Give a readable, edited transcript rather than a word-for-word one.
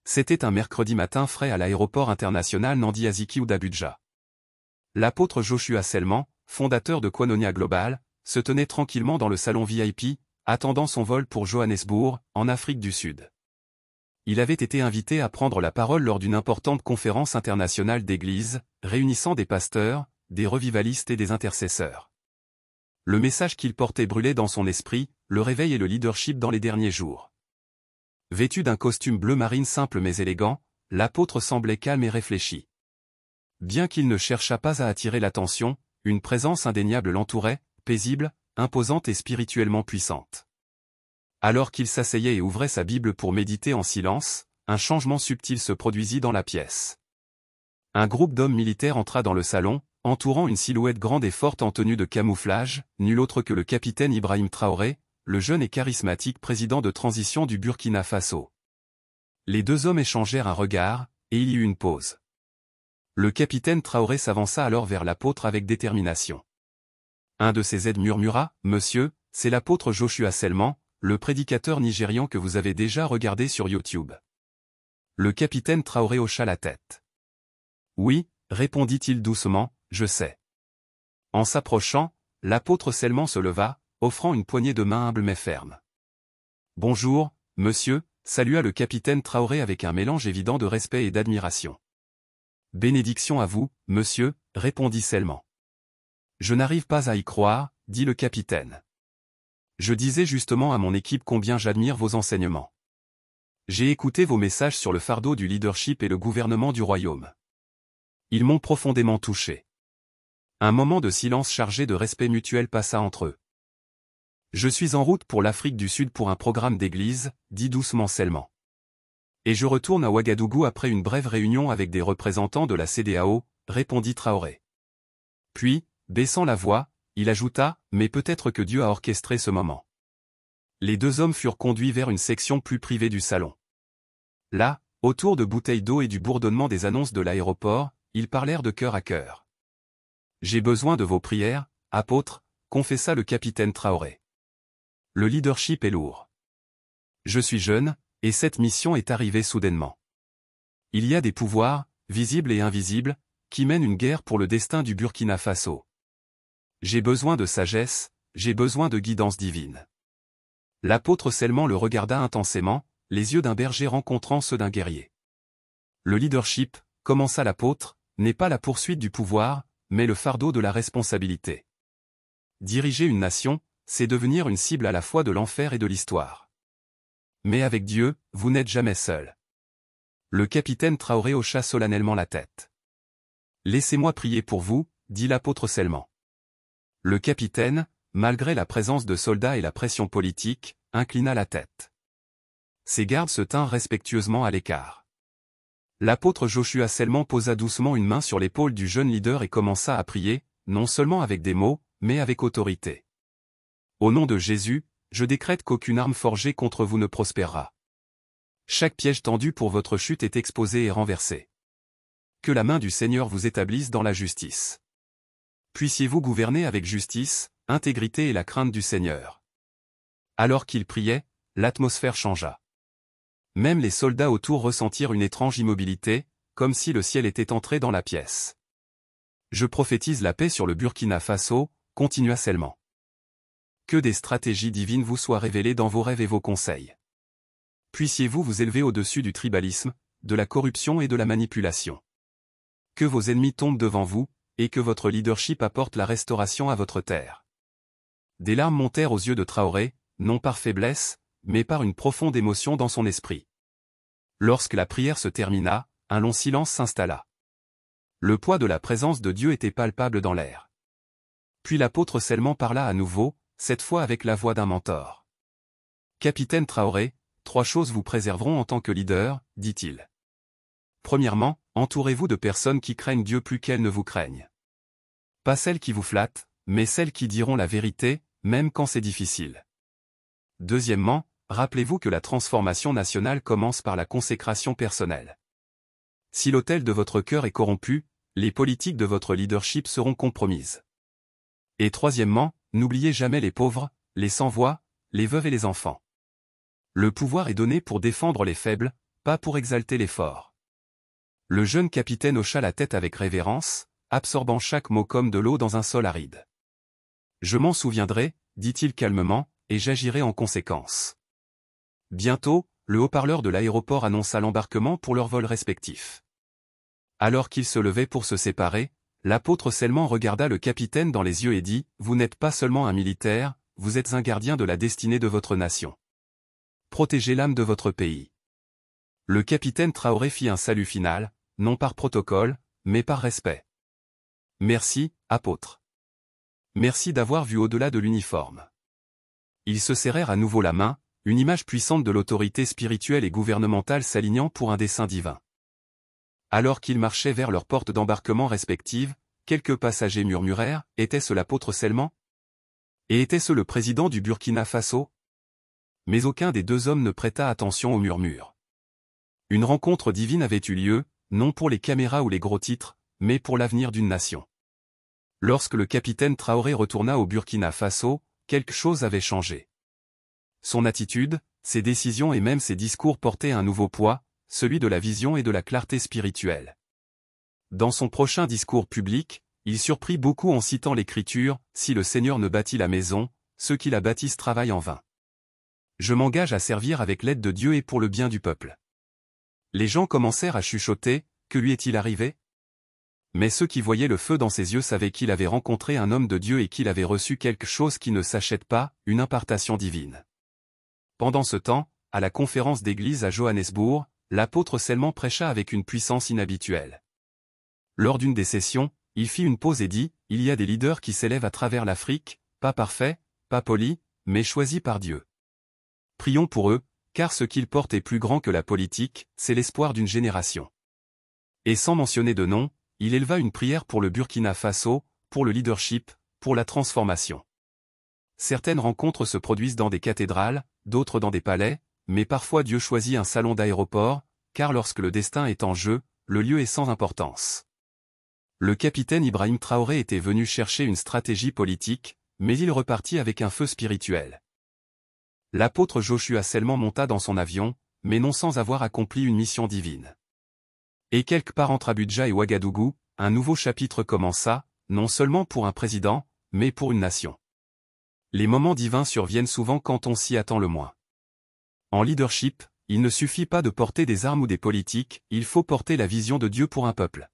C'était un mercredi matin frais à l'aéroport international Nnamdi Azikiwe d'Abuja. L'apôtre Joshua Selman, fondateur de Koinonia Global, se tenait tranquillement dans le salon VIP, attendant son vol pour Johannesburg, en Afrique du Sud. Il avait été invité à prendre la parole lors d'une importante conférence internationale d'église, réunissant des pasteurs, des revivalistes et des intercesseurs. Le message qu'il portait brûlait dans son esprit, le réveil et le leadership dans les derniers jours. Vêtu d'un costume bleu marine simple mais élégant, l'apôtre semblait calme et réfléchi. Bien qu'il ne cherchât pas à attirer l'attention, une présence indéniable l'entourait, paisible, imposante et spirituellement puissante. Alors qu'il s'asseyait et ouvrait sa Bible pour méditer en silence, un changement subtil se produisit dans la pièce. Un groupe d'hommes militaires entra dans le salon, entourant une silhouette grande et forte en tenue de camouflage, nul autre que le capitaine Ibrahim Traoré, le jeune et charismatique président de transition du Burkina Faso. Les deux hommes échangèrent un regard, et il y eut une pause. Le capitaine Traoré s'avança alors vers l'apôtre avec détermination. Un de ses aides murmura, « Monsieur, c'est l'apôtre Joshua Selman, le prédicateur nigérian que vous avez déjà regardé sur YouTube. » Le capitaine Traoré hocha la tête. « Oui, » répondit-il doucement, « je sais. » En s'approchant, l'apôtre Selman se leva, offrant une poignée de main humble mais ferme. « Bonjour, monsieur » salua le capitaine Traoré avec un mélange évident de respect et d'admiration. « Bénédiction à vous, monsieur » répondit Selman. « Je n'arrive pas à y croire » dit le capitaine. « Je disais justement à mon équipe combien j'admire vos enseignements. J'ai écouté vos messages sur le fardeau du leadership et le gouvernement du royaume. Ils m'ont profondément touché. » Un moment de silence chargé de respect mutuel passa entre eux. « Je suis en route pour l'Afrique du Sud pour un programme d'église, » dit doucement Selman. « Et je retourne à Ouagadougou après une brève réunion avec des représentants de la CEDEAO, » répondit Traoré. Puis, baissant la voix, il ajouta, « Mais peut-être que Dieu a orchestré ce moment. » Les deux hommes furent conduits vers une section plus privée du salon. Là, autour de bouteilles d'eau et du bourdonnement des annonces de l'aéroport, ils parlèrent de cœur à cœur. « J'ai besoin de vos prières, apôtre » confessa le capitaine Traoré. « Le leadership est lourd. Je suis jeune, et cette mission est arrivée soudainement. Il y a des pouvoirs, visibles et invisibles, qui mènent une guerre pour le destin du Burkina Faso. J'ai besoin de sagesse, j'ai besoin de guidance divine. » L'apôtre Selman le regarda intensément, les yeux d'un berger rencontrant ceux d'un guerrier. « Le leadership, » commença l'apôtre, « n'est pas la poursuite du pouvoir, mais le fardeau de la responsabilité. Diriger une nation, c'est devenir une cible à la fois de l'enfer et de l'histoire. Mais avec Dieu, vous n'êtes jamais seul. » Le capitaine Traoré hocha solennellement la tête. « Laissez-moi prier pour vous, » dit l'apôtre Selman. Le capitaine, malgré la présence de soldats et la pression politique, inclina la tête. Ses gardes se tinrent respectueusement à l'écart. L'apôtre Joshua Selman posa doucement une main sur l'épaule du jeune leader et commença à prier, non seulement avec des mots, mais avec autorité. « Au nom de Jésus, je décrète qu'aucune arme forgée contre vous ne prospérera. Chaque piège tendu pour votre chute est exposé et renversé. Que la main du Seigneur vous établisse dans la justice. Puissiez-vous gouverner avec justice, intégrité et la crainte du Seigneur. » Alors qu'il priait, l'atmosphère changea. Même les soldats autour ressentirent une étrange immobilité, comme si le ciel était entré dans la pièce. « Je prophétise la paix sur le Burkina Faso » continua Selman. « Que des stratégies divines vous soient révélées dans vos rêves et vos conseils. Puissiez-vous vous élever au-dessus du tribalisme, de la corruption et de la manipulation. Que vos ennemis tombent devant vous, et que votre leadership apporte la restauration à votre terre. » Des larmes montèrent aux yeux de Traoré, non par faiblesse, mais par une profonde émotion dans son esprit. Lorsque la prière se termina, un long silence s'installa. Le poids de la présence de Dieu était palpable dans l'air. Puis l'apôtre Selman parla à nouveau, cette fois avec la voix d'un mentor. « Capitaine Traoré, 3 choses vous préserveront en tant que leader, » dit-il. « Premièrement, entourez-vous de personnes qui craignent Dieu plus qu'elles ne vous craignent. Pas celles qui vous flattent, mais celles qui diront la vérité, même quand c'est difficile. Deuxièmement, rappelez-vous que la transformation nationale commence par la consécration personnelle. Si l'autel de votre cœur est corrompu, les politiques de votre leadership seront compromises. Et troisièmement, n'oubliez jamais les pauvres, les sans-voix, les veuves et les enfants. Le pouvoir est donné pour défendre les faibles, pas pour exalter l'effort. Le jeune capitaine hocha la tête avec révérence, absorbant chaque mot comme de l'eau dans un sol aride. Je m'en souviendrai, dit-il calmement, et j'agirai en conséquence. Bientôt, le haut-parleur de l'aéroport annonça l'embarquement pour leurs vols respectifs. Alors qu'ils se levaient pour se séparer, l'apôtre Selman regarda le capitaine dans les yeux et dit « Vous n'êtes pas seulement un militaire, vous êtes un gardien de la destinée de votre nation. Protégez l'âme de votre pays. » Le capitaine Traoré fit un salut final, non par protocole, mais par respect. « Merci, apôtre. Merci d'avoir vu au-delà de l'uniforme. » Ils se serrèrent à nouveau la main, une image puissante de l'autorité spirituelle et gouvernementale s'alignant pour un dessein divin. Alors qu'ils marchaient vers leurs portes d'embarquement respectives, quelques passagers murmurèrent « Était-ce l'apôtre Selman ? Et était-ce le président du Burkina Faso ?» Mais aucun des deux hommes ne prêta attention aux murmures. Une rencontre divine avait eu lieu, non pour les caméras ou les gros titres, mais pour l'avenir d'une nation. Lorsque le capitaine Traoré retourna au Burkina Faso, quelque chose avait changé. Son attitude, ses décisions et même ses discours portaient un nouveau poids, celui de la vision et de la clarté spirituelle. Dans son prochain discours public, il surprit beaucoup en citant l'Écriture, « Si le Seigneur ne bâtit la maison, ceux qui la bâtissent travaillent en vain. Je m'engage à servir avec l'aide de Dieu et pour le bien du peuple. » Les gens commencèrent à chuchoter, « Que lui est-il arrivé ?» Mais ceux qui voyaient le feu dans ses yeux savaient qu'il avait rencontré un homme de Dieu et qu'il avait reçu quelque chose qui ne s'achète pas, une impartation divine. Pendant ce temps, à la conférence d'église à Johannesburg, l'apôtre Selman prêcha avec une puissance inhabituelle. Lors d'une des sessions, il fit une pause et dit, « Il y a des leaders qui s'élèvent à travers l'Afrique, pas parfaits, pas polis, mais choisis par Dieu. Prions pour eux, car ce qu'ils portent est plus grand que la politique, c'est l'espoir d'une génération. » Et sans mentionner de nom, il éleva une prière pour le Burkina Faso, pour le leadership, pour la transformation. Certaines rencontres se produisent dans des cathédrales, d'autres dans des palais, mais parfois Dieu choisit un salon d'aéroport, car lorsque le destin est en jeu, le lieu est sans importance. Le capitaine Ibrahim Traoré était venu chercher une stratégie politique, mais il repartit avec un feu spirituel. L'apôtre Joshua Selman monta dans son avion, mais non sans avoir accompli une mission divine. Et quelque part entre Abuja et Ouagadougou, un nouveau chapitre commença, non seulement pour un président, mais pour une nation. Les moments divins surviennent souvent quand on s'y attend le moins. En leadership, il ne suffit pas de porter des armes ou des politiques, il faut porter la vision de Dieu pour un peuple.